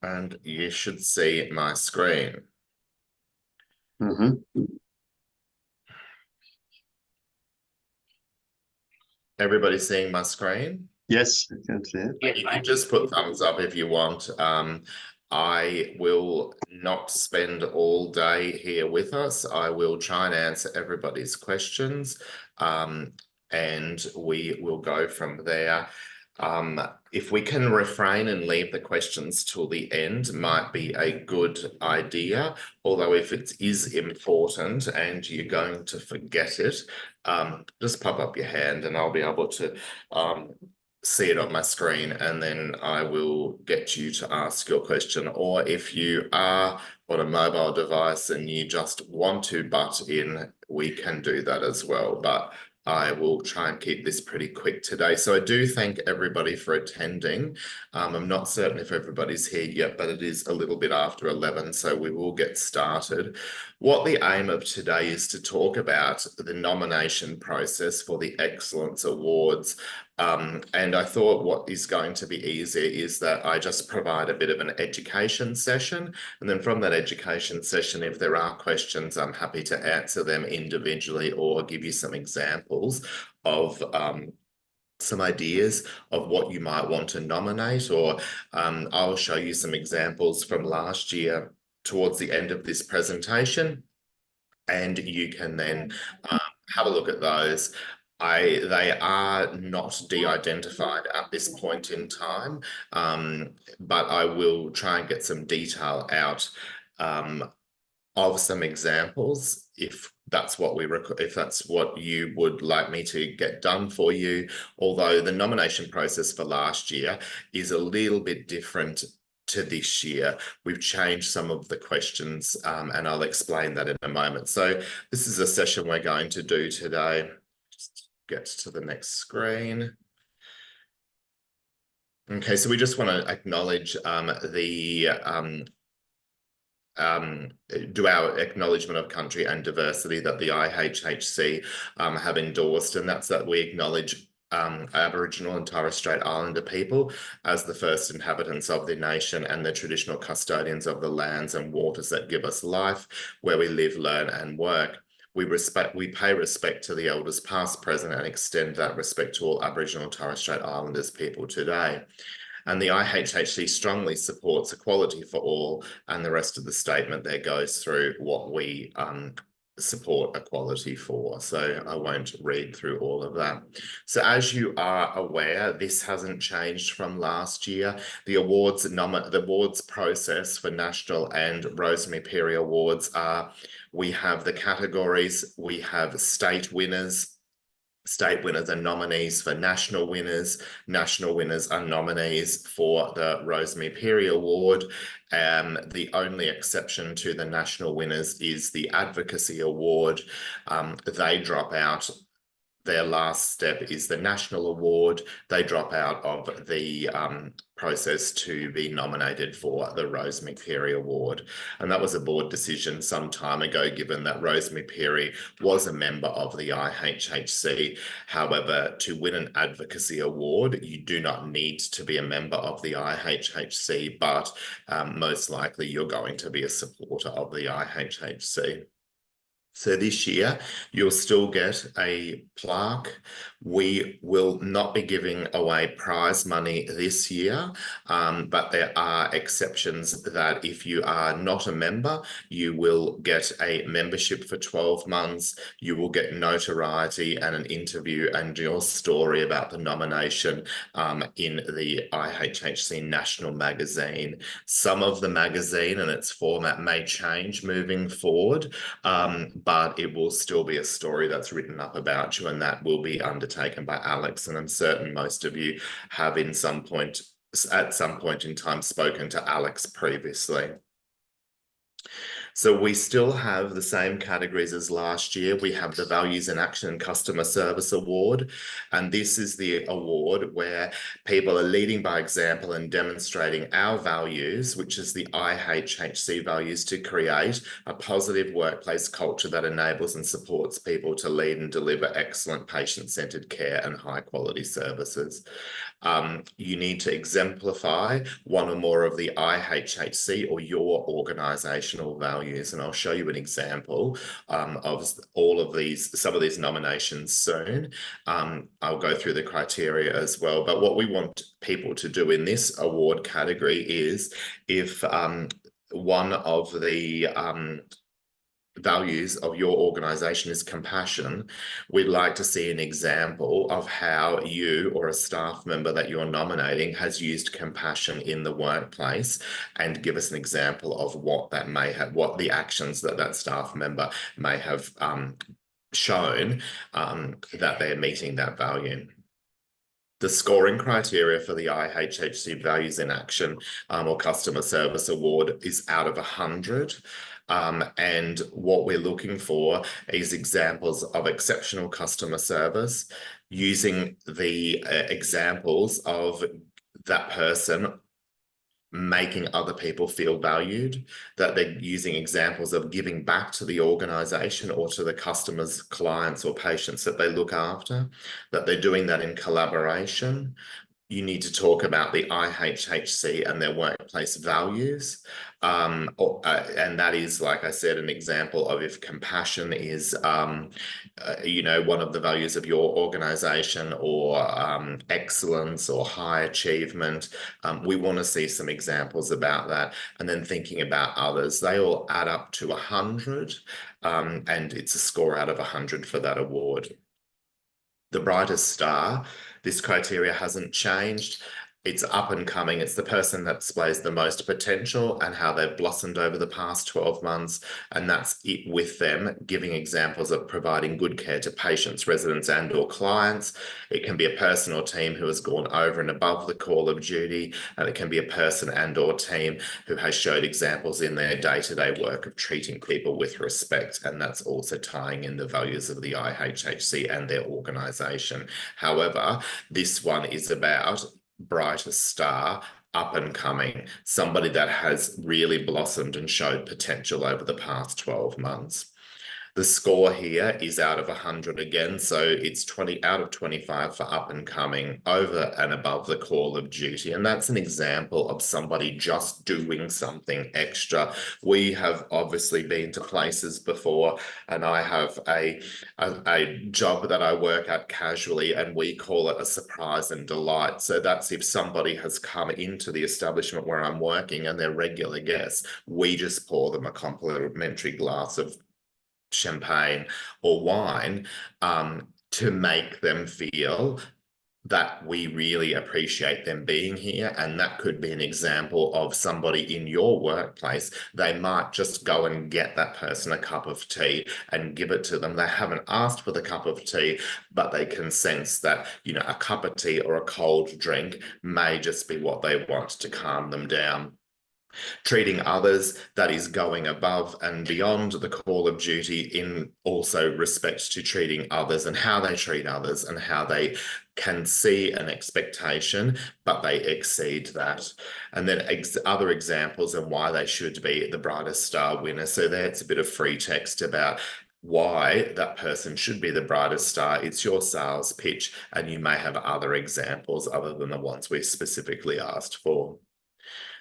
And you should see my screen. Mm-hmm. Everybody seeing my screen? Yes, I can see it. Yeah, you can just put thumbs up if you want. I will not spend all day here with us. I will try and answer everybody's questions, and we will go from there. If we can refrain and leave the questions till the end, might be a good idea. Although if it is important and you're going to forget it, just pop up your hand and I'll be able to see it on my screen, and then I will get you to ask your question. Or if you are on a mobile device and you just want to butt in, we can do that as well. But I will try and keep this pretty quick today. So I do thank everybody for attending. I'm not certain if everybody's here yet, but it is a little bit after 11, so we will get started. What the aim of today is to talk about the nomination process for the Excellence Awards. And I thought what is going to be easier is that I just provide a bit of an education session. And then from that education session, if there are questions, I'm happy to answer them individually or give you some examples of some ideas of what you might want to nominate, or I'll show you some examples from last year towards the end of this presentation, and you can then have a look at those. They are not de-identified at this point in time, but I will try and get some detail out of some examples if that's what if that's what you would like me to get done for you. Although the nomination process for last year is a little bit different to this year. We've changed some of the questions, and I'll explain that in a moment. So this is a session we're going to do today. Just get to the next screen. Okay, so we just want to acknowledge do our acknowledgement of country and diversity that the IHHC have endorsed, and that's that we acknowledge Aboriginal and Torres Strait Islander people as the first inhabitants of the nation and the traditional custodians of the lands and waters that give us life, where we live, learn and work. We pay respect to the elders past, present, and extend that respect to all Aboriginal and Torres Strait Islanders people today. And the IHHC strongly supports equality for all, and the rest of the statement there goes through what we support equality for. So I won't read through all of that. So as you are aware, this hasn't changed from last year. The awards process for National and Rosemary Peary Awards are, we have the categories, we have state winners. State winners are nominees for national winners. National winners are nominees for the Rosemary Peary Award. The only exception to the national winners is the Advocacy Award. They drop out. Their last step is the National Award. They drop out of the process to be nominated for the Rosemary Peary Award. And that was a board decision some time ago, given that Rosemary Peary was a member of the IHHC. However, to win an advocacy award, you do not need to be a member of the IHHC, but most likely you're going to be a supporter of the IHHC. So this year, you'll still get a plaque. We will not be giving away prize money this year, but there are exceptions that if you are not a member, you will get a membership for 12 months. You will get notoriety and an interview and your story about the nomination in the IHHC National Magazine. Some of the magazine and its format may change moving forward, but it will still be a story that's written up about you, and that will be undertaken by Alex. And I'm certain most of you have at some point in time spoken to Alex previously. So we still have the same categories as last year. We have the Values in Action and Customer Service Award. And this is the award where people are leading by example and demonstrating our values, which is the IHHC values, to create a positive workplace culture that enables and supports people to lead and deliver excellent patient-centered care and high-quality services. You need to exemplify one or more of the IHHC or your organisational values. And I'll show you an example of some of these nominations soon. I'll go through the criteria as well. But what we want people to do in this award category is, if one of the values of your organization is compassion, we'd like to see an example of how you or a staff member that you're nominating has used compassion in the workplace, and give us an example of what the actions that staff member may have shown that they're meeting that value. The scoring criteria for the IHHC Values in Action or Customer Service Award is out of 100. And what we're looking for is examples of exceptional customer service, using the examples of that person making other people feel valued, that they're using examples of giving back to the organization or to the customers, clients, or patients that they look after, that they're doing that in collaboration. You need to talk about the IHHC and their workplace values. And that is, like I said, an example of if compassion is, one of the values of your organization, or excellence or high achievement. We want to see some examples about that. And then thinking about others, they all add up to 100, and it's a score out of 100 for that award. The brightest star, this criteria hasn't changed. It's up and coming. It's the person that displays the most potential and how they've blossomed over the past 12 months. And that's it with them, giving examples of providing good care to patients, residents, and or clients. It can be a person or team who has gone over and above the call of duty. And it can be a person and or team who has showed examples in their day-to-day work of treating people with respect. And that's also tying in the values of the IHHC and their organisation. However, this one is about brightest star, up and coming, somebody that has really blossomed and showed potential over the past 12 months. The score here is out of 100 again, so it's 20 out of 25 for up and coming, over and above the call of duty. And that's an example of somebody just doing something extra. We have obviously been to places before, and I have a job that I work at casually, and we call it a surprise and delight. So that's if somebody has come into the establishment where I'm working and they're regular guests, we just pour them a complimentary glass of champagne or wine to make them feel that we really appreciate them being here. And that could be an example of somebody in your workplace. They might just go and get that person a cup of tea and give it to them. They haven't asked for the cup of tea, but they can sense that, a cup of tea or a cold drink may just be what they want to calm them down. Treating others, that is going above and beyond the call of duty in also respect to treating others and how they treat others, and how they can see an expectation, but they exceed that. And then other examples and why they should be the brightest star winner. So that's a bit of free text about why that person should be the brightest star. It's your sales pitch, and you may have other examples other than the ones we specifically asked for.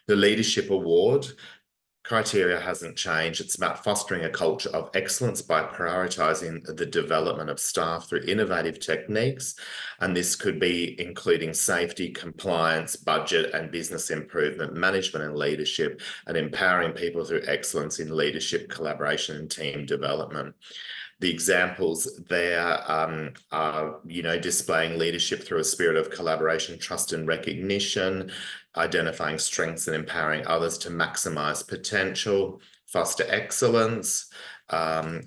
The Leadership Award criteria hasn't changed. It's about fostering a culture of excellence by prioritising the development of staff through innovative techniques. And this could be including safety, compliance, budget and business improvement, management and leadership, and empowering people through excellence in leadership, collaboration and team development. The examples there are, displaying leadership through a spirit of collaboration, trust and recognition, identifying strengths and empowering others to maximize potential, foster excellence.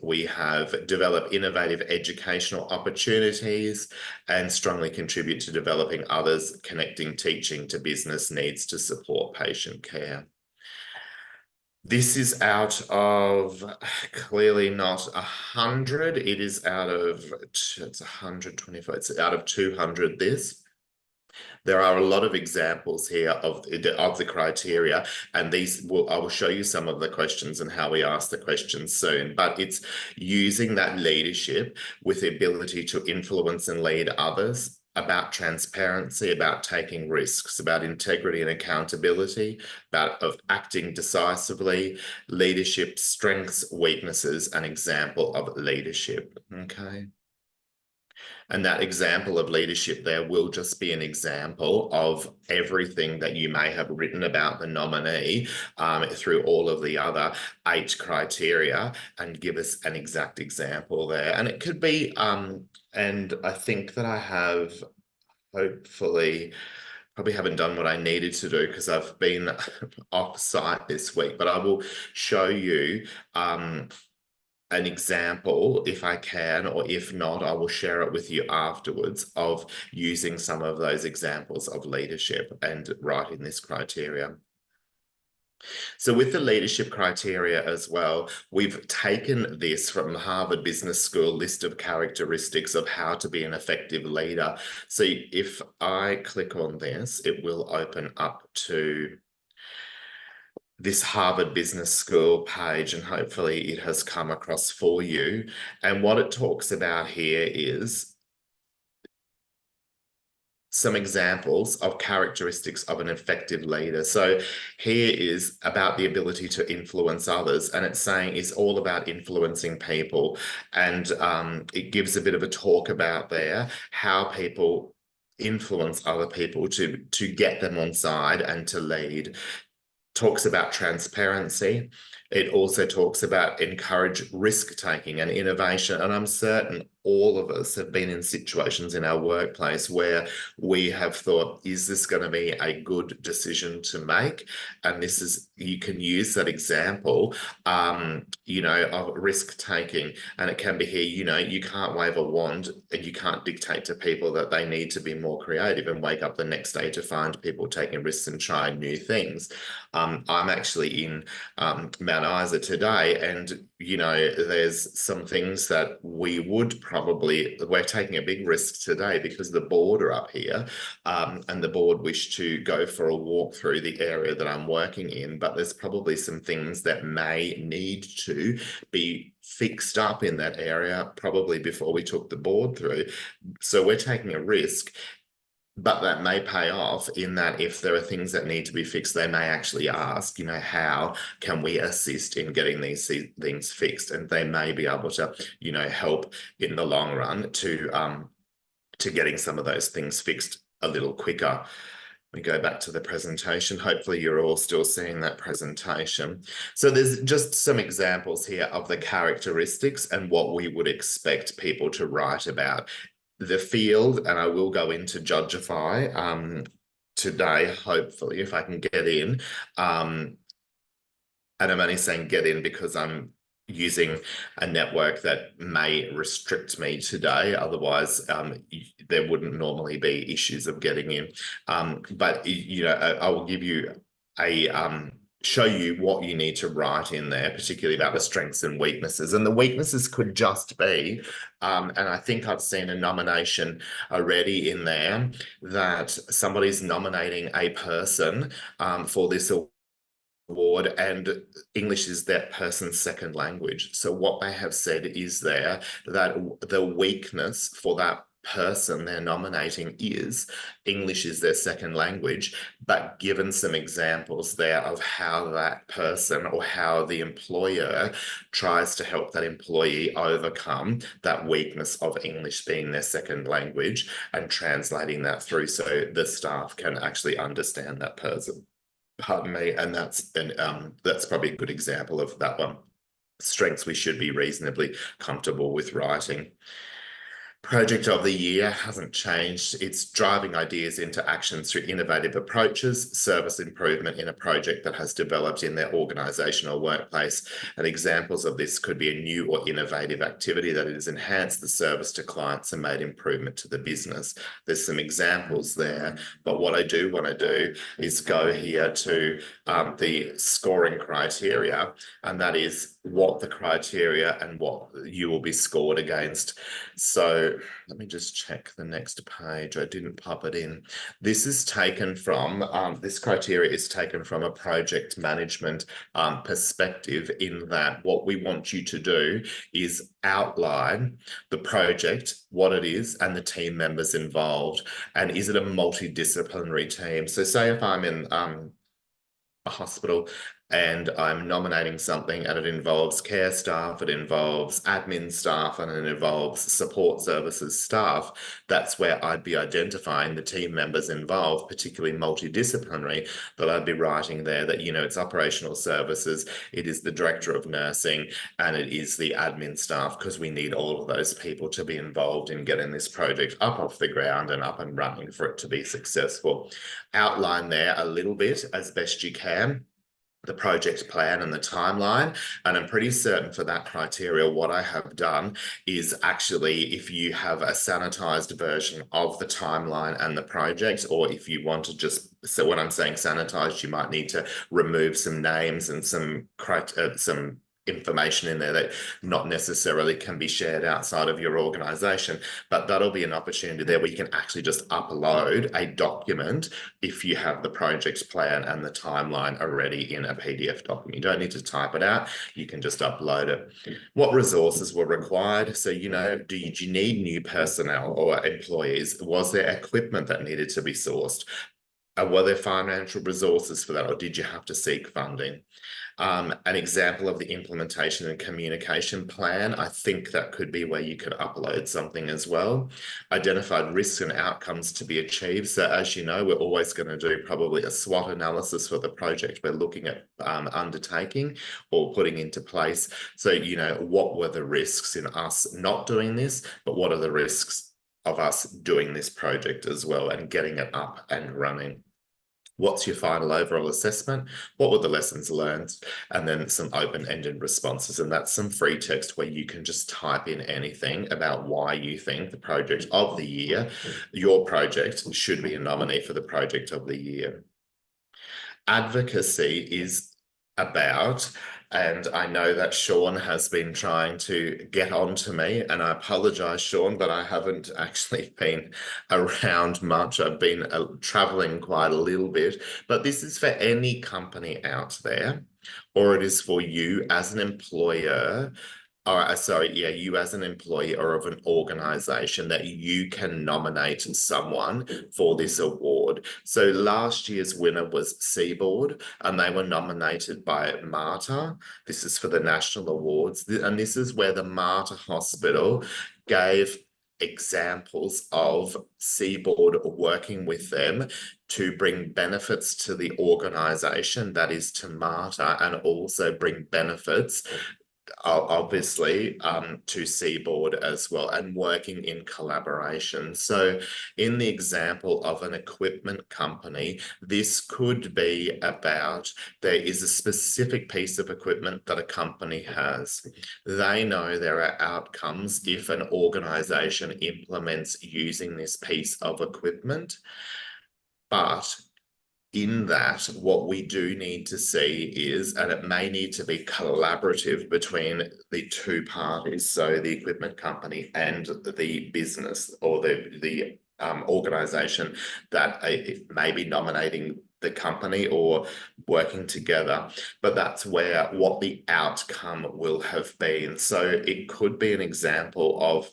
We have develop innovative educational opportunities and strongly contribute to developing others, connecting teaching to business needs to support patient care. This is out of clearly not 100. It is out of, it's 125. It's out of 200 this. There are a lot of examples here of the criteria, and I will show you some of the questions and how we ask the questions soon. But it's using that leadership with the ability to influence and lead others, about transparency, about taking risks, about integrity and accountability, about of acting decisively, leadership strengths, weaknesses, an example of leadership. Okay. And that example of leadership there will just be an example of everything that you may have written about the nominee through all of the other 8 criteria, and give us an exact example there. And it could be, and I think that I have hopefully probably haven't done what I needed to do because I've been off site this week, but I will show you an example if I can, or if not, I will share it with you afterwards of using some of those examples of leadership and writing this criteria. So with the leadership criteria as well, we've taken this from the Harvard Business School list of characteristics of how to be an effective leader. So if I click on this, it will open up to this Harvard Business School page, and hopefully it has come across for you. And what it talks about here is some examples of characteristics of an effective leader. So here is about the ability to influence others, and it's saying it's all about influencing people. And it gives a bit of a talk about there how people influence other people to get them on side and to lead. Talks about transparency. It also talks about encourage risk-taking and innovation. And I'm certain all of us have been in situations in our workplace where we have thought, is this going to be a good decision to make? And this is, you can use that example, you know, of risk-taking. And it can be here, you know, you can't wave a wand and you can't dictate to people that they need to be more creative and wake up the next day to find people taking risks and trying new things. I'm actually in Mount Isa today, and you know, there's some things that we're taking a big risk today because the board are up here, and the board wish to go for a walk through the area that I'm working in, but there's probably some things that may need to be fixed up in that area probably before we took the board through. So we're taking a risk. But that may pay off in that if there are things that need to be fixed, they may actually ask, you know, how can we assist in getting these things fixed? And they may be able to, you know, help in the long run to getting some of those things fixed a little quicker. We go back to the presentation. Hopefully you're all still seeing that presentation. So there's just some examples here of the characteristics and what we would expect people to write about. The field, and I will go into Judgify today, hopefully, if I can get in. And I'm only saying get in because I'm using a network that may restrict me today. Otherwise, there wouldn't normally be issues of getting in. But, you know, I will give you show you what you need to write in there, particularly about the strengths and weaknesses. And the weaknesses could just be, and I think I've seen a nomination already in there, that somebody's nominating a person for this award, and English is that person's second language. So what they have said is there that the weakness for that person they're nominating is English is their second language, but given some examples there of how that person or how the employer tries to help that employee overcome that weakness of English being their second language and translating that through so the staff can actually understand that person. Pardon me, and that's probably a good example of that one. Strengths we should be reasonably comfortable with writing. Project of the year hasn't changed. It's driving ideas into action through innovative approaches, service improvement in a project that has developed in their organisation or workplace. And examples of this could be a new or innovative activity that has enhanced the service to clients and made improvement to the business. There's some examples there, but what I do want to do is go here to the scoring criteria, and that is what the criteria and what you will be scored against. So let me just check the next page. I didn't pop it in. This is taken from, this criteria is taken from a project management perspective, in that what we want you to do is outline the project, what it is, and the team members involved. And is it a multidisciplinary team? So say if I'm in a hospital and I'm nominating something and it involves care staff, it involves admin staff, and it involves support services staff, that's where I'd be identifying the team members involved, particularly multidisciplinary, that I'd be writing there that, you know, it's operational services, it is the director of nursing, and it is the admin staff, because we need all of those people to be involved in getting this project up off the ground and up and running for it to be successful. Outline there a little bit as best you can the project plan and the timeline. And I'm pretty certain for that criteria, what I have done is actually, if you have a sanitized version of the timeline and the project, or if you want to just, so when I'm saying sanitized, you might need to remove some names and some information in there that not necessarily can be shared outside of your organization, but that'll be an opportunity there where you can actually just upload a document if you have the project plan and the timeline already in a PDF document. You don't need to type it out, you can just upload it. What resources were required? So, you know, did you need new personnel or employees? Was there equipment that needed to be sourced? Were there financial resources for that, or did you have to seek funding? An example of the implementation and communication plan, I think that could be where you could upload something as well. Identified risks and outcomes to be achieved. So as you know, we're always going to do probably a SWOT analysis for the project we're looking at undertaking or putting into place. So, you know, what were the risks in us not doing this, but what are the risks of us doing this project as well and getting it up and running? What's your final overall assessment? What were the lessons learned? And then some open-ended responses. And that's some free text where you can just type in anything about why you think the project of the year, your project, should be a nominee for the project of the year. Advocacy is about, and I know that Sean has been trying to get on to me, and I apologize, Sean, but I haven't actually been around much. I've been traveling quite a little bit, but this is for any company out there, or it is for you as an employer, or sorry, yeah, you as an employee or of an organization, that you can nominate someone for this award. So last year's winner was Seaboard, and they were nominated by Marta. This is for the national awards, and this is where the Marta Hospital gave examples of Seaboard working with them to bring benefits to the organization, that is to Marta, and also bring benefits obviously to Seaboard as well, and working in collaboration. So in the example of an equipment company, this could be about, there is a specific piece of equipment that a company has. They know there are outcomes if an organization implements using this piece of equipment, but in that, what we do need to see is, and it may need to be collaborative between the two parties, so the equipment company and the business or the organization that may be nominating the company or working together, but that's where what the outcome will have been. So it could be an example of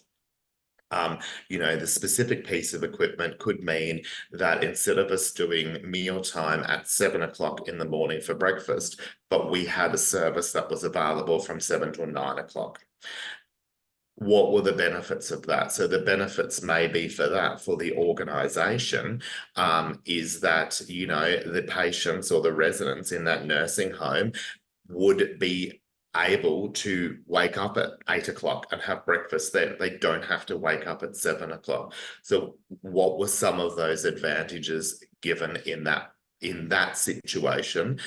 you know, the specific piece of equipment could mean that instead of us doing mealtime at 7 o'clock in the morning for breakfast, but we had a service that was available from 7 to 9 o'clock. What were the benefits of that? So the benefits may be for that, for the organization, is that, you know, the patients or the residents in that nursing home would be able to wake up at 8 o'clock and have breakfast then. They don't have to wake up at 7 o'clock. So what were some of those advantages given in that situation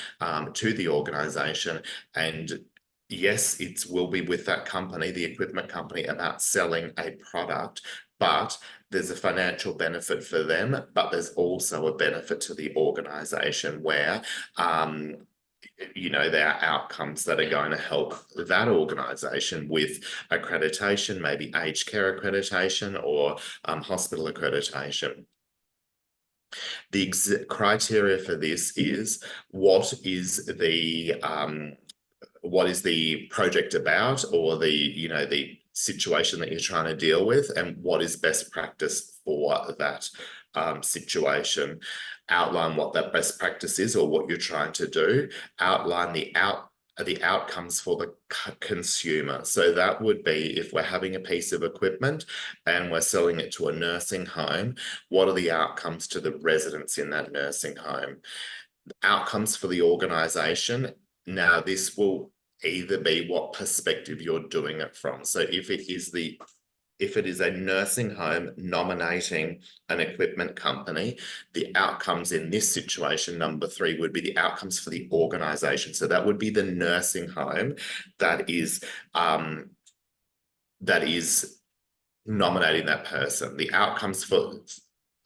to the organization? And yes, it will be with that company, the equipment company, about selling a product, but there's a financial benefit for them, but there's also a benefit to the organization where there are outcomes that are going to help that organization with accreditation, maybe aged care accreditation or hospital accreditation. The criteria for this is what is the project about, or the situation that you're trying to deal with, and what is best practice for that situation. Outline what that best practice is or what you're trying to do. Outline the outcomes for the consumer. So that would be, if we're having a piece of equipment and we're selling it to a nursing home, what are the outcomes to the residents in that nursing home? Outcomes for the organization. Now, this will either be what perspective you're doing it from. So if it is a nursing home nominating an equipment company, the outcomes in this situation, number 3, would be the outcomes for the organization. So that would be the nursing home that is nominating that person. The outcomes for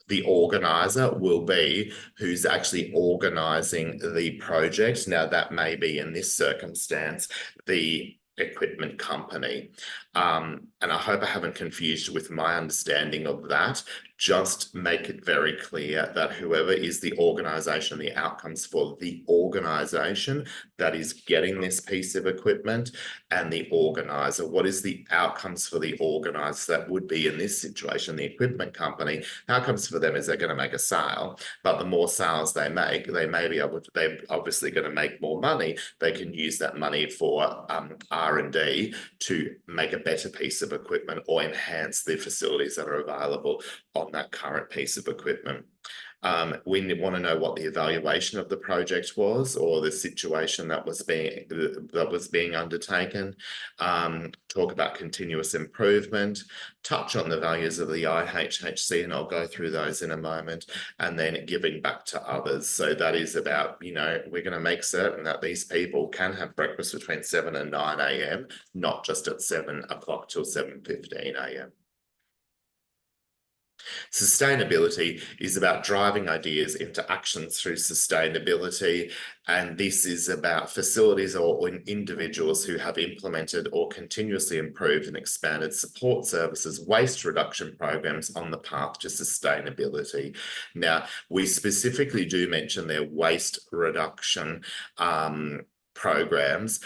the organizer will be who's actually organizing the project. Now, that may be, in this circumstance, the equipment company. And I hope I haven't confused you with my understanding of that. Just make it very clear that whoever is the organization, the outcomes for the organization that is getting this piece of equipment, and the organizer, what is the outcomes for the organizer? That would be, in this situation, the equipment company. Outcomes for them is they're going to make a sale, but the more sales they make, they're obviously going to make more money. They can use that money for R&D to make a better piece of equipment or enhance the facilities that are available on that current piece of equipment. We want to know what the evaluation of the project was, or the situation that was being undertaken. Talk about continuous improvement. Touch on the values of the IHHC, and I'll go through those in a moment. And then giving back to others. So that is about, we're going to make certain that these people can have breakfast between 7 and 9 a.m., not just at 7 o'clock till 7:15 a.m. Sustainability is about driving ideas into actions through sustainability, and this is about facilities or individuals who have implemented or continuously improved and expanded support services, waste reduction programs on the path to sustainability. Now, we specifically do mention their waste reduction programs.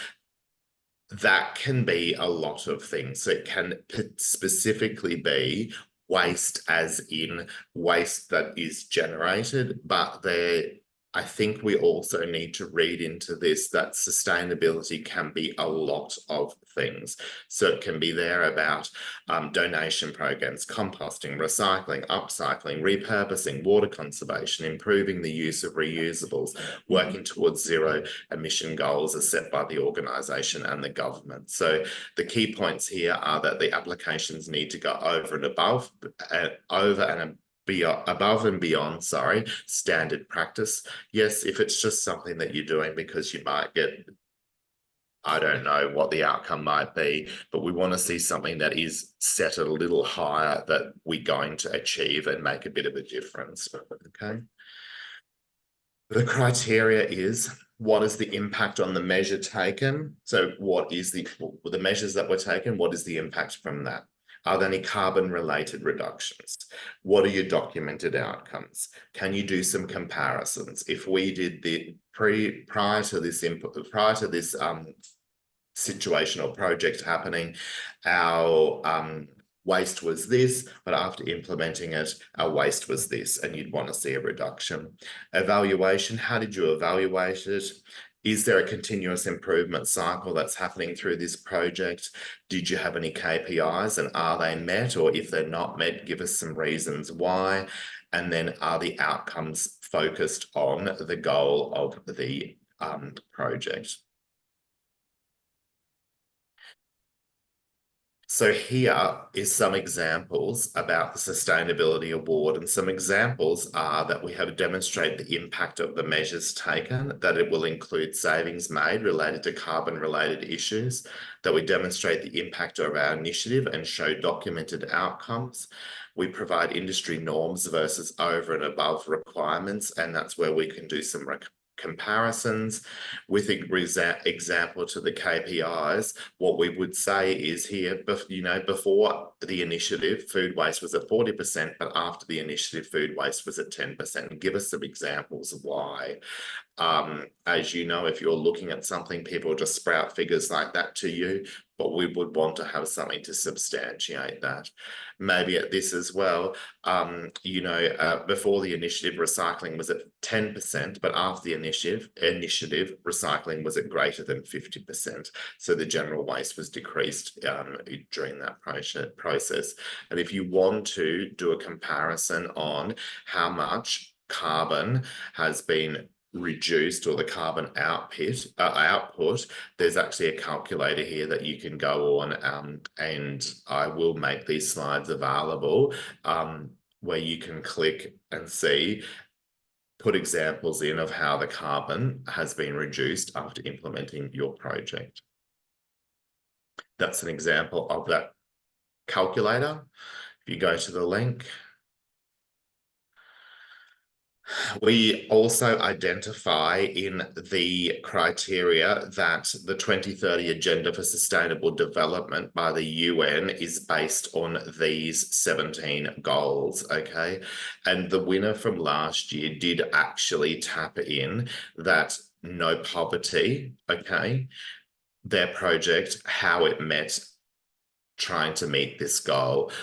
That can be a lot of things. So it can specifically be waste, as in waste that is generated, but I think we also need to read into this that sustainability can be a lot of things. So it can be there about donation programs, composting, recycling, upcycling, repurposing, water conservation, improving the use of reusables, working towards zero emission goals as set by the organisation and the government. So the key points here are that the applications need to go above and beyond, standard practice. Yes, if it's just something that you're doing because you might get, I don't know what the outcome might be, but we want to see something that is set a little higher that we're going to achieve and make a bit of a difference. Okay. The criteria is, what is the impact on the measure taken? So what is the measures that were taken? What is the impact from that? Are there any carbon-related reductions? What are your documented outcomes? Can you do some comparisons? If we did the prior to this situation or project happening, our waste was this, but after implementing it, our waste was this, and you'd want to see a reduction. Evaluation, how did you evaluate it? Is there a continuous improvement cycle that's happening through this project? Did you have any KPIs, and are they met? Or if they're not met, give us some reasons why. And then, are the outcomes focused on the goal of the project? So here is some examples about the Sustainability Award, and some examples are that we have demonstrated the impact of the measures taken, that it will include savings made related to carbon-related issues, that we demonstrate the impact of our initiative and show documented outcomes. We provide industry norms versus over and above requirements, and that's where we can do some comparisons with example to the KPIs. What we would say is here, before the initiative, food waste was at 40%, but after the initiative, food waste was at 10%. Give us some examples of why. As you know, if you're looking at something, people just sprout figures like that to you, but we would want to have something to substantiate that. Maybe at this as well, before the initiative, recycling was at 10%, but after the initiative, recycling was at greater than 50%. So the general waste was decreased during that process. And if you want to do a comparison on how much carbon has been reduced, or the carbon output, there's actually a calculator here that you can go on, and I will make these slides available, where you can click and see, put examples in of how the carbon has been reduced after implementing your project. That's an example of that calculator. If you go to the link, we also identify in the criteria that the 2030 Agenda for Sustainable Development by the UN is based on these 17 goals, okay? And the winner from last year did actually tap in that no poverty, okay? Their project, how it met trying to meet this goal.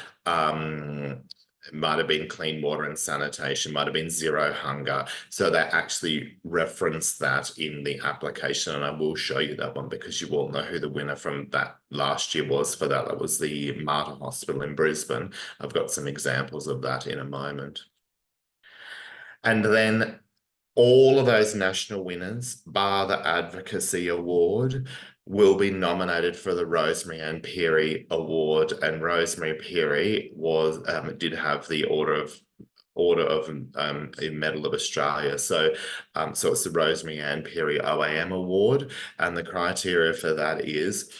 It might have been clean water and sanitation, might have been zero hunger. So they actually reference that in the application, and I will show you that one because you all know who the winner from that last year was for that. That was the Mater Hospital in Brisbane. I've got some examples of that in a moment. And then all of those national winners, bar the Advocacy Award, will be nominated for the Rosemary Ann Peary Award. And Rosemary Peary did have the Order of the Medal of Australia. So it's the Rosemary Ann Peary OAM Award, and the criteria for that is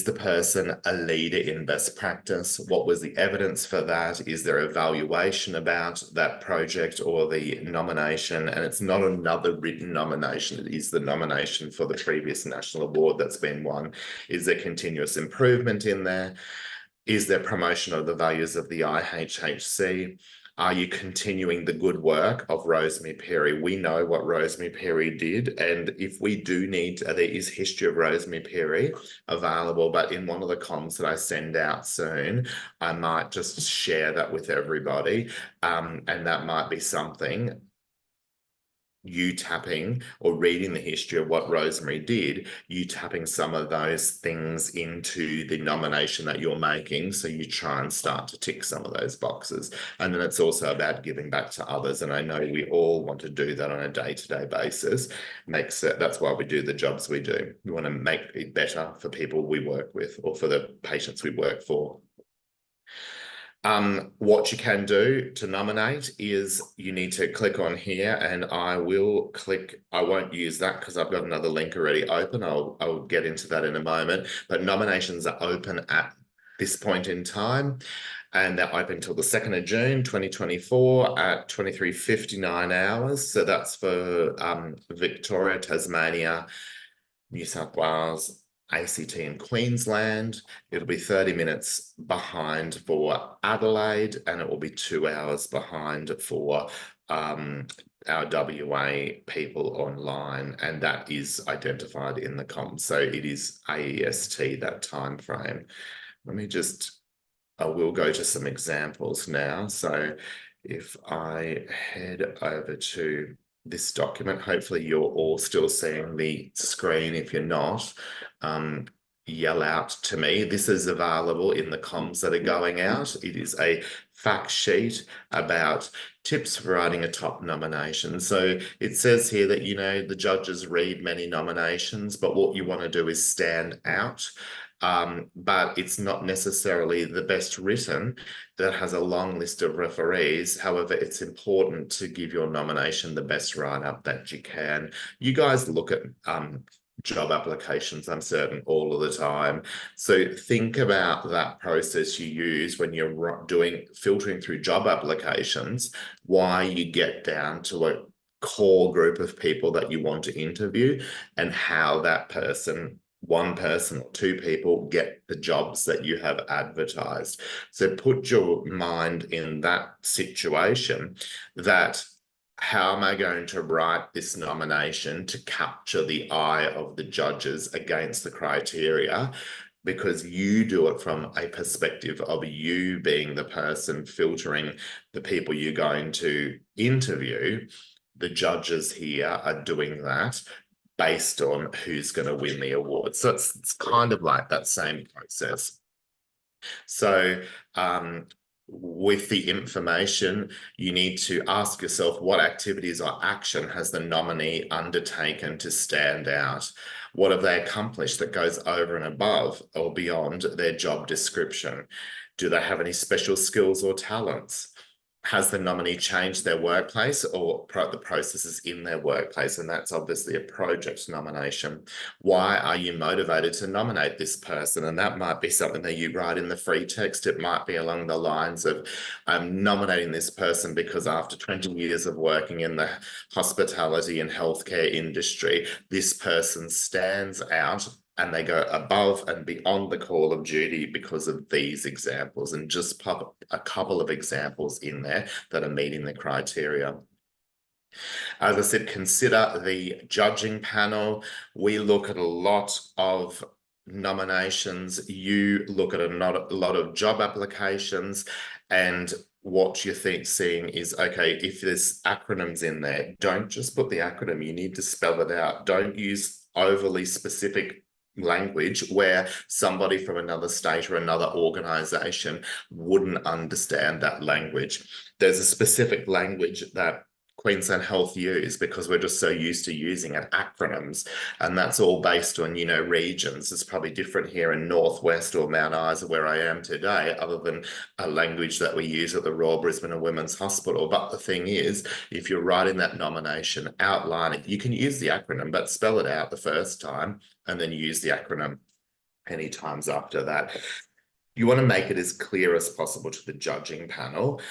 the person a leader in best practice? What was the evidence for that? Is there evaluation about that project or the nomination? And it's not another written nomination. It is the nomination for the previous national award that's been won. Is there continuous improvement in there? Is there promotion of the values of the IHHC? Are you continuing the good work of Rosemary Peary? We know what Rosemary Peary did, and if we do need, there is history of Rosemary Peary available, but in one of the comms that I send out soon, I might just share that with everybody, and that might be something you tapping or reading the history of what Rosemary did, you tapping some of those things into the nomination that you're making. So you try and start to tick some of those boxes. And then it's also about giving back to others. And I know we all want to do that on a day-to-day basis. That's why we do the jobs we do. We want to make it better for people we work with or for the patients we work for. What you can do to nominate is you need to click on here, and I will click. I won't use that because I've got another link already open. I'll get into that in a moment, but nominations are open at this point in time, and they're open till the 2nd of June 2024 at 23:59 hours. So that's for Victoria, Tasmania, New South Wales, ACT and Queensland. It'll be 30 minutes behind for Adelaide, and it will be 2 hours behind for our WA people online, and that is identified in the comms. So it is AEST, that time frame. I will go to some examples now. So if I head over to this document, hopefully you're all still seeing the screen. If you're not, yell out to me. This is available in the comms that are going out. It is a fact sheet about tips for writing a top nomination. So it says here that, the judges read many nominations, but what you want to do is stand out. but it's not necessarily the best written. That has a long list of referees. However, it's important to give your nomination the best write-up that you can. You guys look at job applications, I'm certain, all of the time. So think about that process you use when you're doing filtering through job applications, why you get down to a core group of people that you want to interview, and how that person, one person or two people, get the jobs that you have advertised. So put your mind in that situation, that how am I going to write this nomination to capture the eye of the judges against the criteria? Because you do it from a perspective of you being the person filtering the people you're going to interview. The judges here are doing that based on who's going to win the award. So it's kind of like that same process. So with the information, you need to ask yourself, what activities or action has the nominee undertaken to stand out? What have they accomplished that goes over and above or beyond their job description? Do they have any special skills or talents? Has the nominee changed their workplace or the processes in their workplace? And that's obviously a project nomination. Why are you motivated to nominate this person? And that might be something that you write in the free text. It might be along the lines of, I'm nominating this person because after 20 years of working in the hospitality and healthcare industry, this person stands out and they go above and beyond the call of duty because of these examples, and just pop a couple of examples in there that are meeting the criteria. As I said, consider the judging panel. We look at a lot of nominations. You look at a lot of job applications, and what you think seeing is, okay, if there's acronyms in there, don't just put the acronym, you need to spell it out. Don't use overly specific language where somebody from another state or another organization wouldn't understand that language. There's a specific language that Queensland Health use because we're just so used to using it, acronyms, and that's all based on, you know, regions. It's probably different here in Northwest or Mount Isa where I am today, other than a language that we use at the Royal Brisbane and Women's Hospital. But the thing is, if you're writing that nomination, outline it. You can use the acronym, but spell it out the first time and then use the acronym any times after that. You want to make it as clear as possible to the judging panel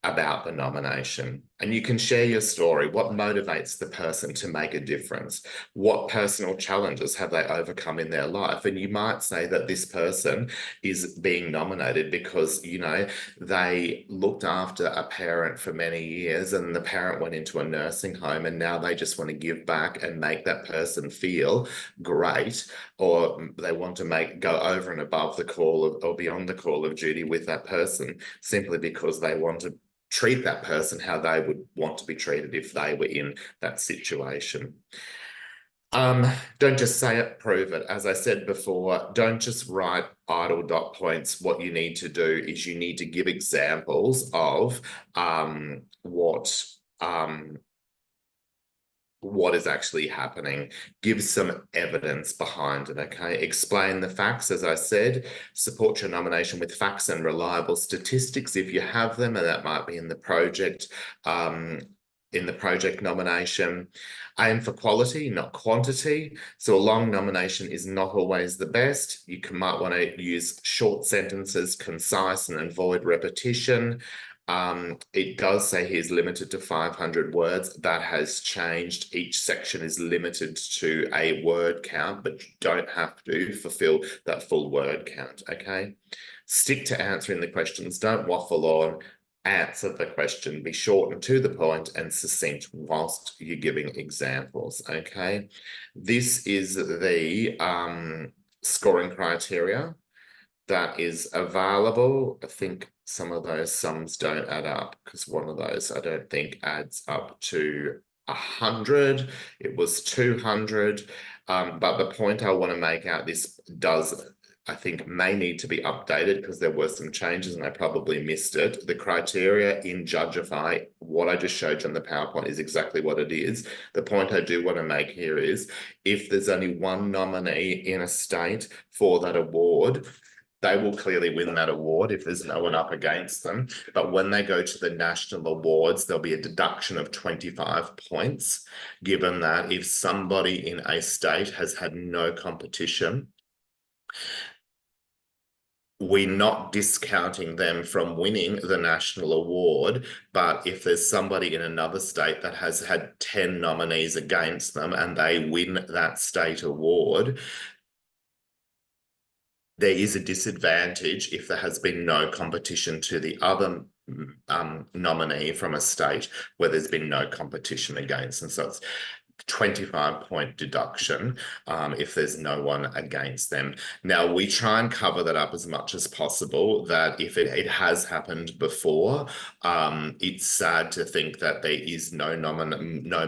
about the nomination, and you can share your story. What motivates the person to make a difference? What personal challenges have they overcome in their life? And you might say that this person is being nominated because, you know, they looked after a parent for many years and the parent went into a nursing home, and now they just want to give back and make that person feel great, or they want to go over and above the call of, or beyond the call of duty with that person, simply because they want to treat that person how they would want to be treated if they were in that situation. Don't just say it, prove it. As I said before, don't just write idle dot points. What you need to do is you need to give examples of what is actually happening. Give some evidence behind it, okay? Explain the facts, as I said. Support your nomination with facts and reliable statistics if you have them, and that might be in the project nomination. Aim for quality, not quantity. So a long nomination is not always the best. You might want to use short sentences, concise, and avoid repetition. It does say he's limited to 500 words. That has changed. Each section is limited to a word count, but you don't have to fulfill that full word count, okay? Stick to answering the questions. Don't waffle on. Answer the question. Be short and to the point and succinct whilst you're giving examples, okay? This is the scoring criteria that is available. I think some of those sums don't add up because one of those I don't think adds up to 100. It was 200. But the point I want to make out, this does I think may need to be updated because there were some changes and I probably missed it. The criteria in Judgify, what I just showed you on the PowerPoint is exactly what it is. The point I do want to make here is if there's only one nominee in a state for that award, they will clearly win that award if there's no one up against them. But when they go to the national awards, there'll be a deduction of 25 points, given that if somebody in a state has had no competition, we're not discounting them from winning the national award, but if there's somebody in another state that has had 10 nominees against them and they win that state award, there is a disadvantage if there has been no competition to the other nominee from a state where there's been no competition against them. So it's 25-point deduction if there's no one against them. Now, we try and cover that up as much as possible, that if it has happened before, it's sad to think that there is no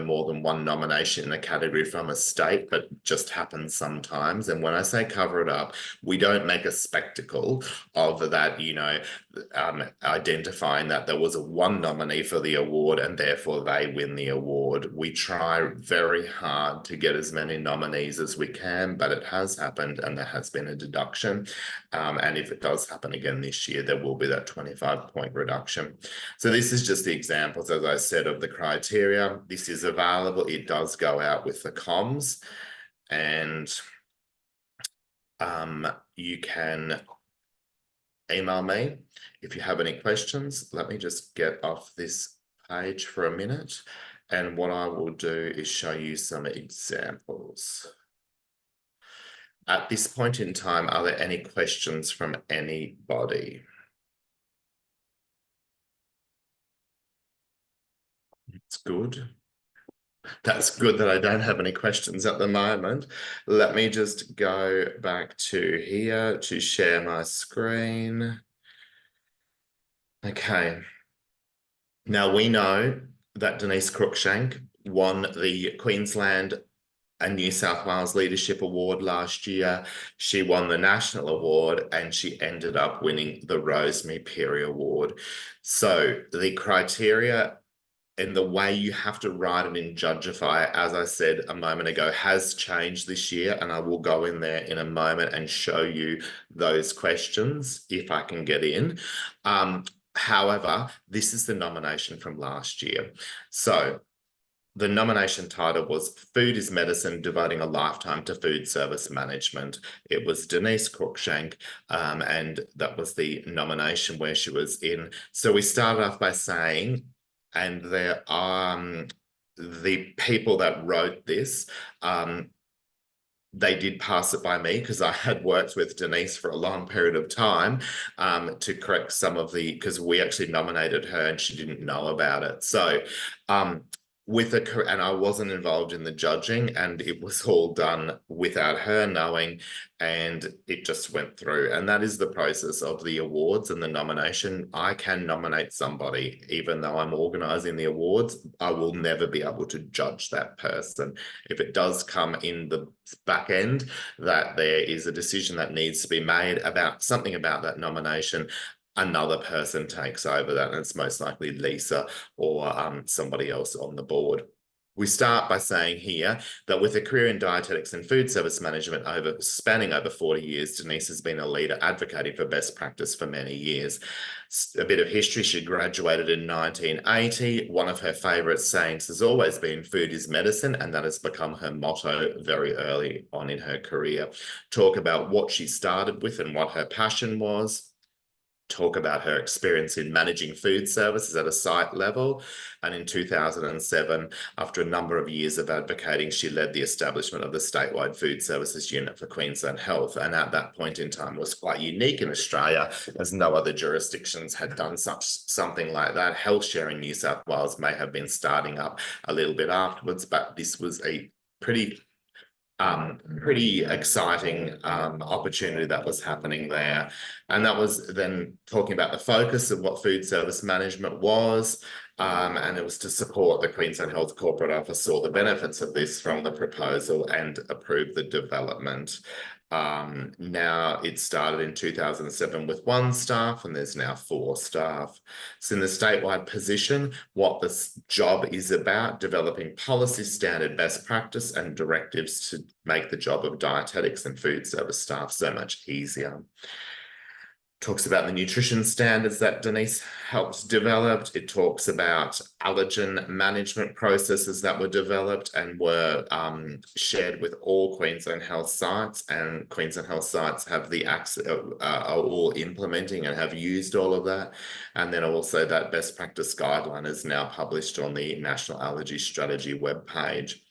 more than one nomination in a category from a state, but just happens sometimes. And when I say cover it up, we don't make a spectacle of that, identifying that there was one nominee for the award and therefore they win the award. We try very hard to get as many nominees as we can, but it has happened and there has been a deduction. And if it does happen again this year, there will be that 25-point reduction. So this is just the examples, as I said, of the criteria. This is available. It does go out with the comms, and you can email me if you have any questions. Let me just get off this page for a minute. And what I will do is show you some examples. At this point in time, are there any questions from anybody? It's good. That's good that I don't have any questions at the moment. Let me just go back to here to share my screen. Okay. Now we know that Denise Cruikshank won the Queensland and New South Wales Leadership Award last year. She won the National Award and she ended up winning the Rosemary Peary Award. So the criteria and the way you have to write it in Judgify, as I said a moment ago, has changed this year, and I will go in there in a moment and show you those questions if I can get in. However, this is the nomination from last year. So the nomination title was Food is Medicine, Devoting a Lifetime to Food Service Management. It was Denise Cruikshank, and that was the nomination where she was in. So we started off by saying, and there are the people that wrote this, they did pass it by me because I had worked with Denise for a long period of time to correct some of because we actually nominated her and she didn't know about it. So and I wasn't involved in the judging, and it was all done without her knowing, and it just went through. And that is the process of the awards and the nomination. I can nominate somebody, even though I'm organising the awards. I will never be able to judge that person. If it does come in the back end that there is a decision that needs to be made about something about that nomination, another person takes over that, and it's most likely Lisa or somebody else on the board. We start by saying here that with a career in dietetics and food service management spanning over 40 years, Denise has been a leader advocating for best practice for many years. A bit of history: she graduated in 1980. One of her favourite sayings has always been food is medicine, and that has become her motto very early on in her career. Talk about what she started with and what her passion was. Talk about her experience in managing food services at a site level. And in 2007, after a number of years of advocating, she led the establishment of the statewide food services unit for Queensland Health. And at that point in time was quite unique in Australia, as no other jurisdictions had done something like that. Health Share in New South Wales may have been starting up a little bit afterwards, but this was a pretty exciting opportunity that was happening there. And that was then talking about the focus of what food service management was, and it was to support the Queensland Health Corporate Office saw the benefits of this from the proposal and approve the development. Now it started in 2007 with 1 staff, and there's now 4 staff. So in the statewide position, what this job is about, developing policy standard best practice and directives to make the job of dietetics and food service staff so much easier. Talks about the nutrition standards that Denise helped develop. It talks about allergen management processes that were developed and were shared with all Queensland Health sites, and Queensland Health sites have the access, are all implementing and have used all of that. And then also that best practice guideline is now published on the National Allergy Strategy webpage.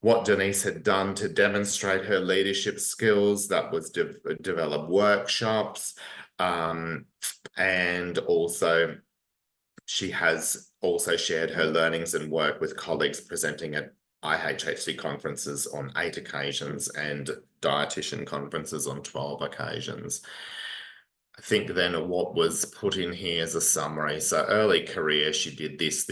What Denise had done to demonstrate her leadership skills, that was develop workshops, and also she has also shared her learnings and work with colleagues presenting at IHHC conferences on 8 occasions and dietitian conferences on 12 occasions. I think then what was put in here as a summary. So early career, she did this,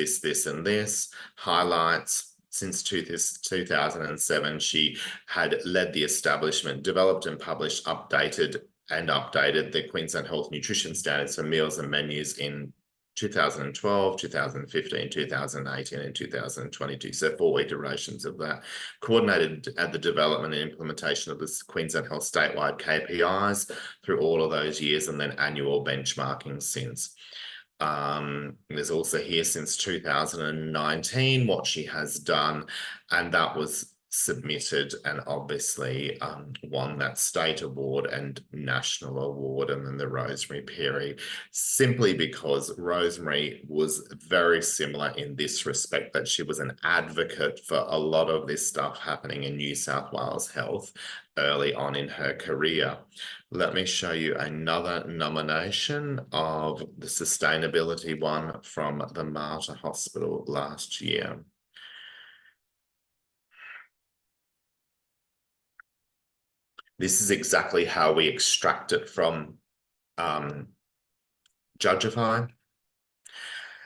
and this. Highlights. Since 2007, she had led the establishment, developed and published updated the Queensland Health Nutrition Standards for meals and menus in 2012, 2015, 2018, and 2022. So 4 iterations of that. Coordinated at the development and implementation of this Queensland Health statewide KPIs through all of those years, and then annual benchmarking since. There's also here since 2019 what she has done, and that was submitted and obviously won that state award and national award, and then the Rosemary Peary, simply because Rosemary was very similar in this respect, that she was an advocate for a lot of this stuff happening in New South Wales Health early on in her career. Let me show you another nomination of the sustainability one from the Mater Hospital last year. This is exactly how we extract it from Judgify.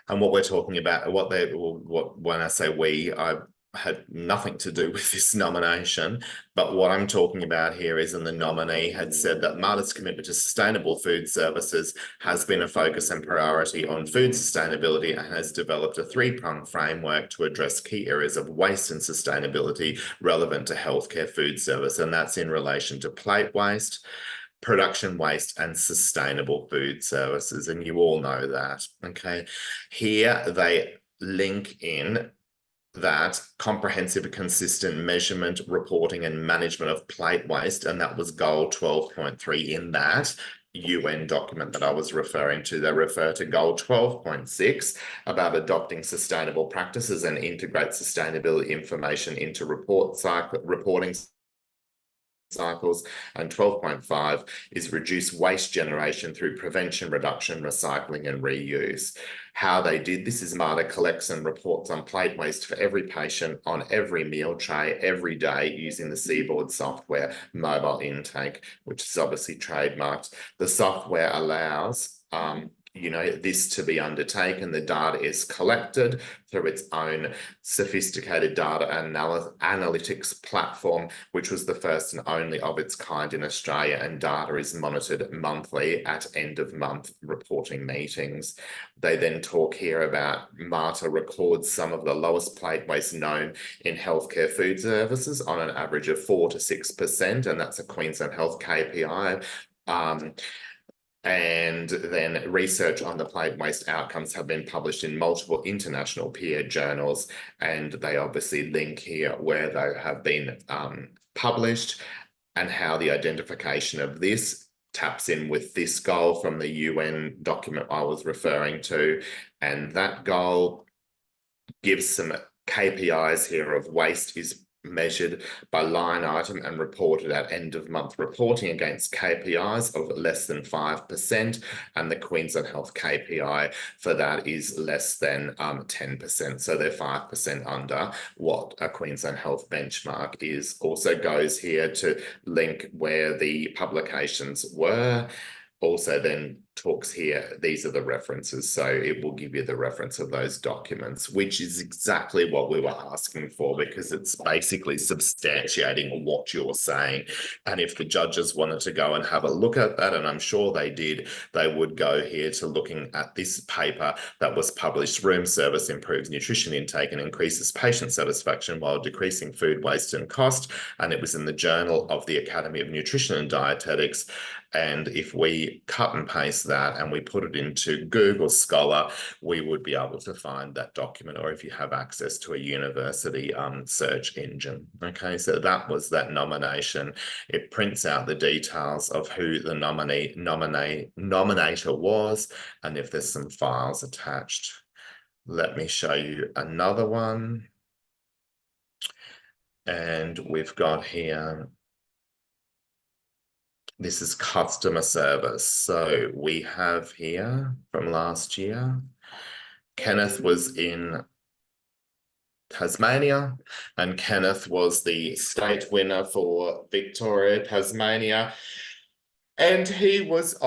And what we're talking about, when I say we, I had nothing to do with this nomination, but what I'm talking about here is, in the nominee had said that Mater's commitment to sustainable food services has been a focus and priority on food sustainability, and has developed a 3-pronged framework to address key areas of waste and sustainability relevant to healthcare food service, and that's in relation to plate waste, production waste, and sustainable food services, and you all know that. Okay, here they link in that comprehensive, consistent measurement, reporting, and management of plate waste, and that was goal 12.3 in that UN document that I was referring to. They refer to goal 12.6 about adopting sustainable practices and integrate sustainability information into reporting cycles, and 12.5 is reduce waste generation through prevention, reduction, recycling, and reuse. How they did this is Mater collects and reports on plate waste for every patient on every meal tray every day using the Seaboard software mobile intake, which is obviously trademarked. The software allows this to be undertaken. The data is collected through its own sophisticated data analytics platform, which was the first and only of its kind in Australia, and data is monitored monthly at end of month reporting meetings. They then talk here about Mater records some of the lowest plate waste known in healthcare food services on an average of 4 to 6%, and that's a Queensland Health KPI. And then research on the plate waste outcomes have been published in multiple international peer journals, and they obviously link here where they have been published, and how the identification of this taps in with this goal from the UN document I was referring to. And that goal gives some KPIs here of waste is measured by line item and reported at end of month reporting against KPIs of less than 5%, and the Queensland Health KPI for that is less than 10%, so they're 5% under what a Queensland Health benchmark is. Also goes here to link where the publications were. Also then talks here, these are the references. So it will give you the reference of those documents, which is exactly what we were asking for, because it's basically substantiating what you're saying. And if the judges wanted to go and have a look at that, and I'm sure they did, they would go here to looking at this paper that was published, Room Service Improves Nutrition Intake and Increases Patient Satisfaction while Decreasing Food Waste and Cost. And it was in the Journal of the Academy of Nutrition and Dietetics. And if we cut and paste that and we put it into Google Scholar, we would be able to find that document, or if you have access to a university search engine. Okay, so that was that nomination. It prints out the details of who the nominator was, and if there's some files attached. Let me show you another one. And we've got here, this is customer service. So we have here from last year, Kenneth was in Tasmania, and Kenneth was the state winner for Victoria, Tasmania. And he was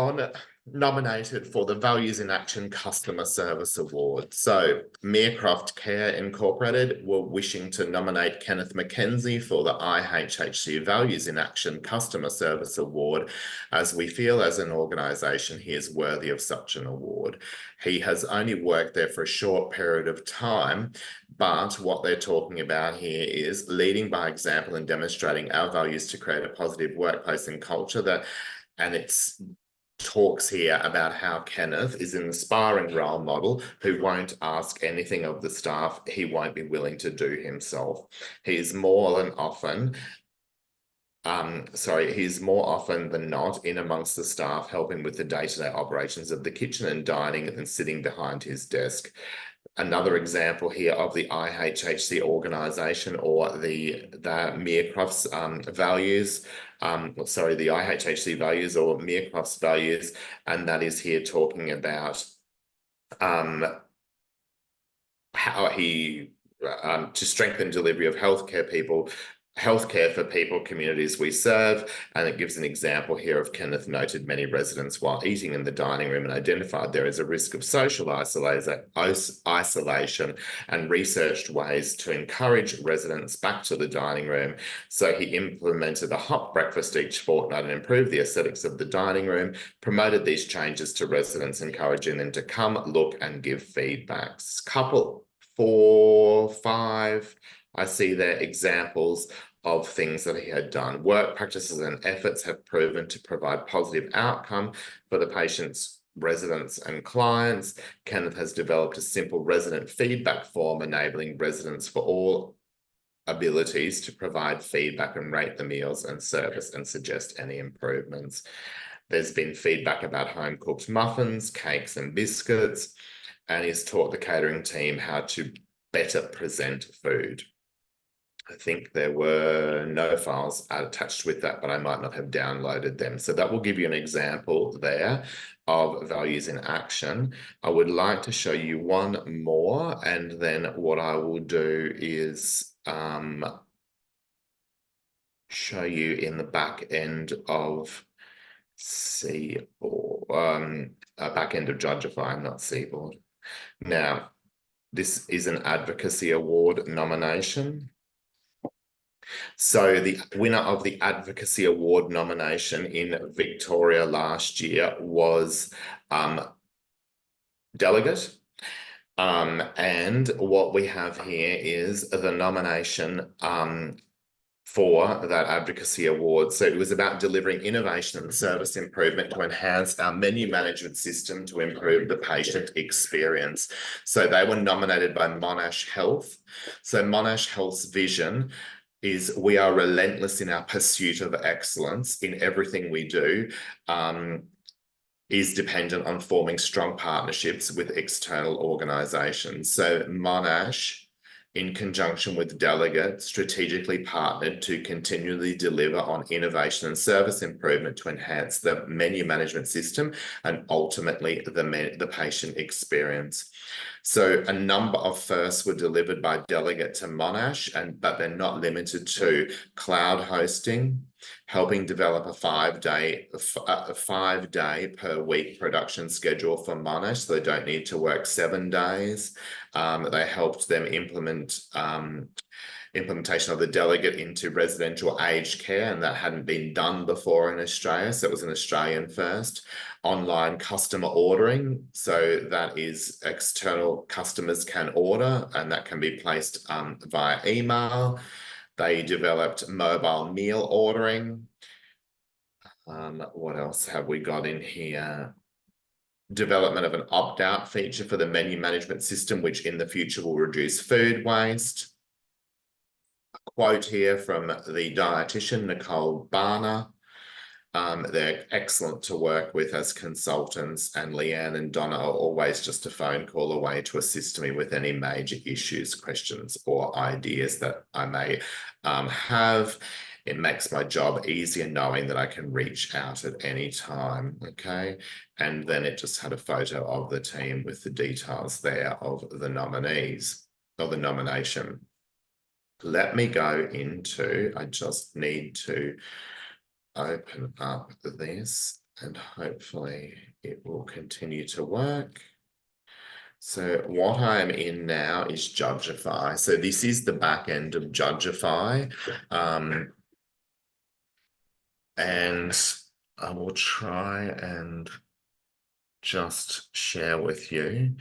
nominated for the Values in Action Customer Service Award. So Meercroft Care Incorporated were wishing to nominate Kenneth McKenzie for the IHHC Values in Action Customer Service Award, as we feel as an organisation he is worthy of such an award. He has only worked there for a short period of time, but what they're talking about here is leading by example and demonstrating our values to create a positive workplace and culture and it's talks here about how Kenneth is an aspiring role model who won't ask anything of the staff he won't be willing to do himself. He's more often than not in amongst the staff, helping with the day-to-day operations of the kitchen and dining and sitting behind his desk. Another example here of the IHHC organisation, or the Meercroft's values, the IHHC values or Meercroft's values, and that is here talking about how he, to strengthen delivery of healthcare for people, communities we serve. And it gives an example here of Kenneth noted many residents while eating in the dining room and identified there is a risk of social isolation and researched ways to encourage residents back to the dining room. So he implemented a hot breakfast each fortnight and improved the aesthetics of the dining room, promoted these changes to residents, encouraging them to come, look and give feedbacks. Couple 4, 5, I see there examples of things that he had done. Work practices and efforts have proven to provide positive outcome for the patients, residents and clients. Kenneth has developed a simple resident feedback form enabling residents for all abilities to provide feedback and rate the meals and service and suggest any improvements. There's been feedback about home-cooked muffins, cakes and biscuits, and he's taught the catering team how to better present food. I think there were no files attached with that, but I might not have downloaded them. So that will give you an example there of values in action. I would like to show you one more, and then what I will do is show you in the back end of Seaboard, back end of Judgify, not Seaboard. Now, this is an advocacy award nomination. So the winner of the Advocacy Award nomination in Victoria last year was Delegate. And what we have here is the nomination for that advocacy award. So it was about delivering innovation and service improvement to enhance our menu management system to improve the patient experience. So they were nominated by Monash Health. So Monash Health's vision is we are relentless in our pursuit of excellence in everything we do, is dependent on forming strong partnerships with external organisations. So Monash, in conjunction with Delegate, strategically partnered to continually deliver on innovation and service improvement to enhance the menu management system and ultimately the patient experience. So a number of firsts were delivered by Delegate to Monash, but they're not limited to cloud hosting, helping develop a 5-day per week production schedule for Monash, so they don't need to work 7 days. They helped them implementation of the delegate into residential aged care, and that hadn't been done before in Australia, so it was an Australian first. Online customer ordering, so that is external customers can order, and that can be placed via email. They developed mobile meal ordering. What else have we got in here? Development of an opt-out feature for the menu management system, which in the future will reduce food waste. Quote here from the dietitian, Nicole Barner. They're excellent to work with as consultants, and Leanne and Donna are always just a phone call away to assist me with any major issues, questions, or ideas that I may have. It makes my job easier knowing that I can reach out at any time, okay? And then it just had a photo of the team with the details there of the nominees, or the nomination. Let me go into, I just need to open up this and hopefully it will continue to work. So what I'm in now is Judgify. So this is the back end of Judgify. And I will try and just share with you.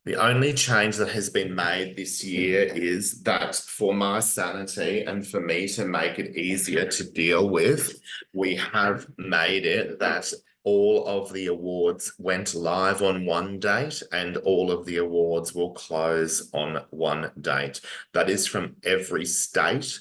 The only change that has been made this year is that for my sanity and for me to make it easier to deal with, we have made it that all of the awards went live on one date and all of the awards will close on one date. That is from every state.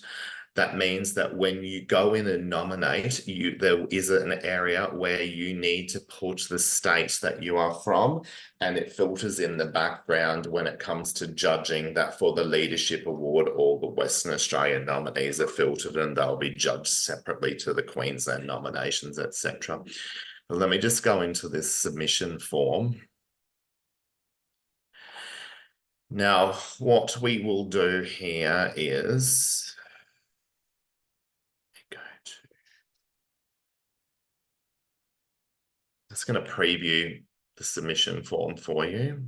That means that when you go in and nominate, there is an area where you need to put the state that you are from, and it filters in the background when it comes to judging that for the Leadership Award, all the Western Australian nominees are filtered and they'll be judged separately to the Queensland nominations, etc. Let me just go into this submission form. Now, what we will do here is just going to preview the submission form for you.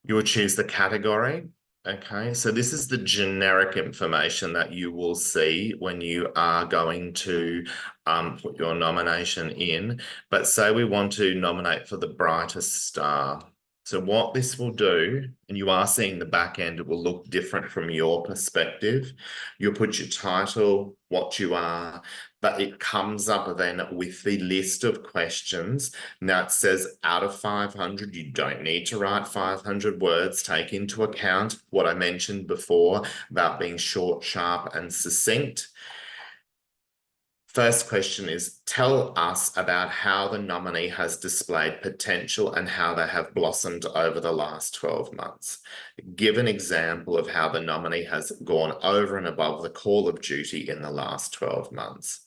You will choose the category. Okay, so this is the generic information that you will see when you are going to put your nomination in. But say we want to nominate for the brightest star. So what this will do, and you are seeing the back end, it will look different from your perspective. You'll put your title, what you are, but it comes up then with the list of questions. Now it says out of 500, you don't need to write 500 words. Take into account what I mentioned before about being short, sharp, and succinct. First question is, tell us about how the nominee has displayed potential and how they have blossomed over the last 12 months. Give an example of how the nominee has gone over and above the call of duty in the last 12 months.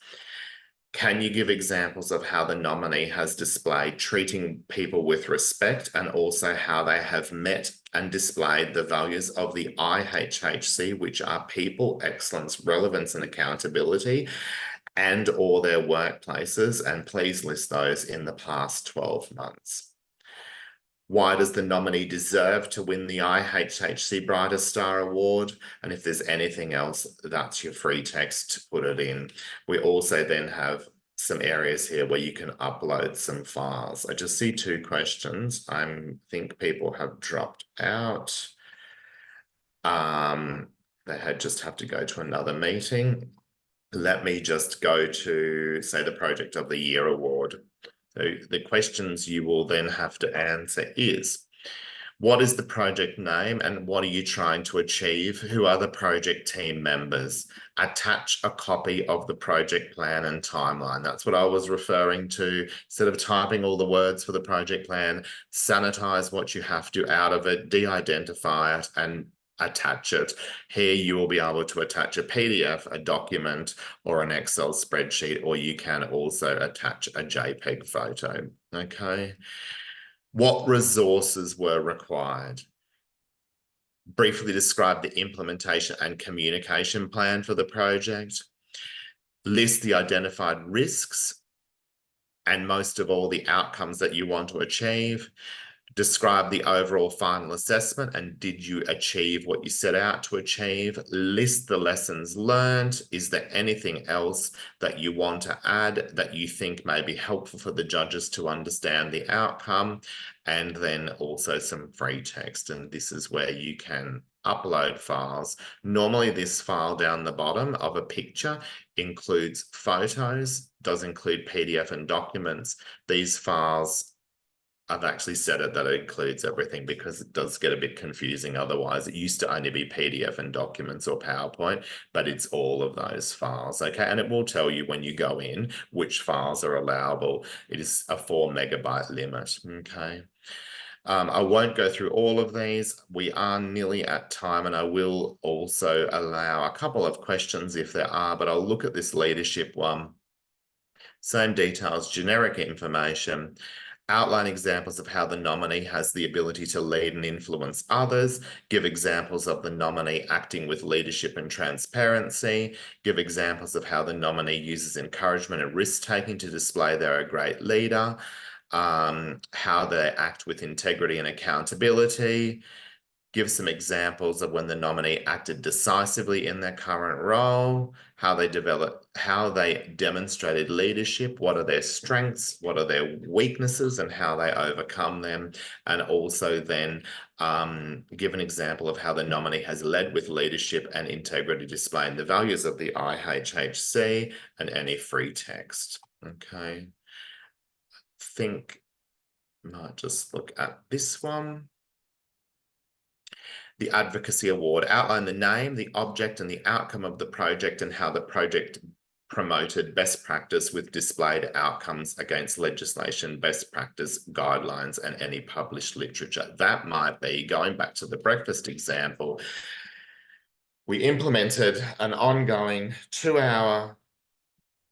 Can you give examples of how the nominee has displayed treating people with respect and also how they have met and displayed the values of the IHHC, which are people, excellence, relevance, and accountability, and or their workplaces, and please list those in the past 12 months. Why does the nominee deserve to win the IHHC Brightest Star Award? And if there's anything else, that's your free text to put it in. We also then have some areas here where you can upload some files. I just see 2 questions. I think people have dropped out. They just have to go to another meeting. Let me just go to, say, the Project of the Year award. So the questions you will then have to answer is, what is the project name and what are you trying to achieve? Who are the project team members? Attach a copy of the project plan and timeline. That's what I was referring to. Instead of typing all the words for the project plan, sanitize what you have to out of it, de-identify it, and attach it. Here you will be able to attach a PDF, a document, or an Excel spreadsheet, or you can also attach a JPEG photo. Okay. What resources were required? Briefly describe the implementation and communication plan for the project. List the identified risks and most of all the outcomes that you want to achieve. Describe the overall final assessment and did you achieve what you set out to achieve? List the lessons learned. Is there anything else that you want to add that you think may be helpful for the judges to understand the outcome? And then also some free text. And this is where you can upload files. Normally this file down the bottom of a picture includes photos, does include PDF and documents. These files, I've actually set it that it includes everything because it does get a bit confusing otherwise. It used to only be PDF and documents or PowerPoint, but it's all of those files, okay? And it will tell you when you go in which files are allowable. It is a 4 megabyte limit, okay? I won't go through all of these. We are nearly at time and I will also allow a couple of questions if there are, but I'll look at this leadership one. Same details, generic information. Outline examples of how the nominee has the ability to lead and influence others. Give examples of the nominee acting with leadership and transparency. Give examples of how the nominee uses encouragement and risk-taking to display they're a great leader. How they act with integrity and accountability. Give some examples of when the nominee acted decisively in their current role, how they demonstrated leadership, what are their strengths, what are their weaknesses, and how they overcome them. And also then give an example of how the nominee has led with leadership and integrity, displaying the values of the IHHC and any free text. Okay. I think I might just look at this one. The Advocacy Award. Outline the name, the object, and the outcome of the project and how the project promoted best practice with displayed outcomes against legislation, best practice guidelines, and any published literature. That might be, going back to the breakfast example, we implemented an ongoing 2-hour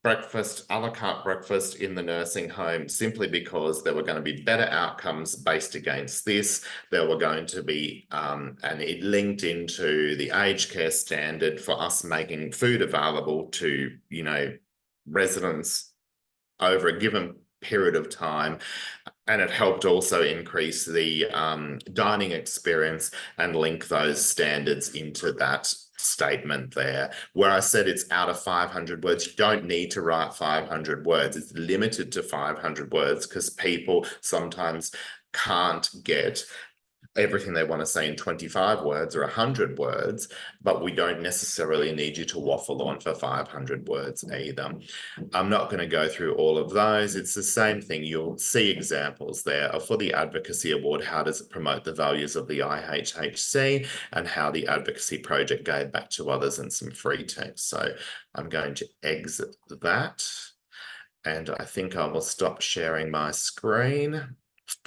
breakfast, a la carte breakfast in the nursing home simply because there were going to be better outcomes based against this. There were going to be, and it linked into the aged care standard for us making food available to, you know, residents over a given period of time. And it helped also increase the dining experience and link those standards into that statement there. Where I said it's out of 500 words, you don't need to write 500 words. It's limited to 500 words because people sometimes can't get everything they want to say in 25 words or 100 words, but we don't necessarily need you to waffle on for 500 words either. I'm not going to go through all of those. It's the same thing. You'll see examples there for the Advocacy Award. How does it promote the values of the IHHC and how the advocacy project gave back to others, and some free text. So I'm going to exit that. And I think I will stop sharing my screen.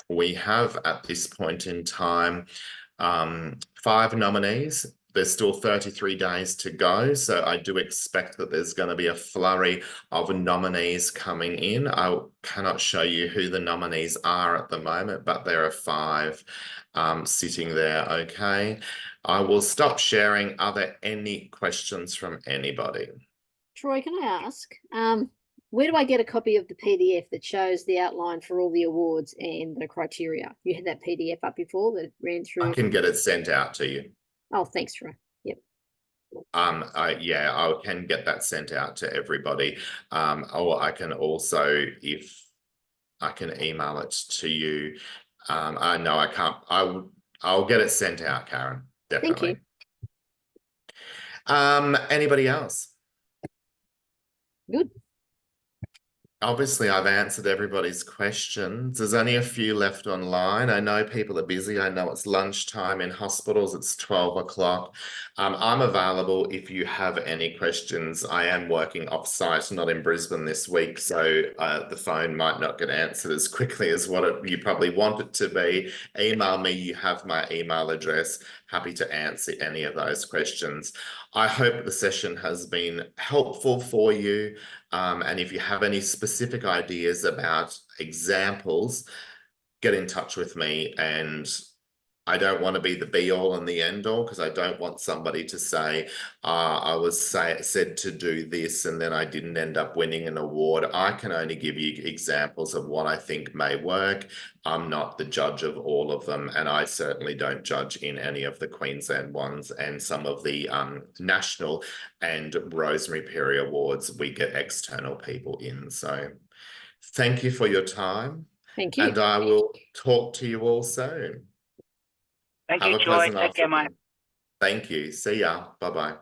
We have at this point in time 5 nominees. There's still 33 days to go, so I do expect that there's going to be a flurry of nominees coming in. I cannot show you who the nominees are at the moment, but there are 5 sitting there, okay? I will stop sharing. Are there any questions from anybody? Troy, can I ask, where do I get a copy of the PDF that shows the outline for all the awards and the criteria? You had that PDF up before that ran through. I can get it sent out to you. Oh, thanks, Troy. Yep. Yeah, I can get that sent out to everybody. Or I can also, if I can email it to you. No, I can't. I'll get it sent out, Karen. Definitely. Thank you. Anybody else? Good. Obviously, I've answered everybody's questions. There's only a few left online. I know people are busy. I know it's lunchtime in hospitals. It's 12 o'clock. I'm available if you have any questions. I am working off-site, not in Brisbane this week, so the phone might not get answered as quickly as you probably want it to be. Email me. You have my email address. Happy to answer any of those questions. I hope the session has been helpful for you. And if you have any specific ideas about examples, get in touch with me. And I don't want to be the be all and the end all, because I don't want somebody to say, I was said to do this and then I didn't end up winning an award. I can only give you examples of what I think may work. I'm not the judge of all of them, and I certainly don't judge in any of the Queensland ones, and some of the national and Rosemary Perry Awards, we get external people in. So thank you for your time, Thank you. and I will talk to you all soon. Thank Have you, a Joy. pleasant Take care, mate. afternoon. Thank you. See ya. Bye-bye.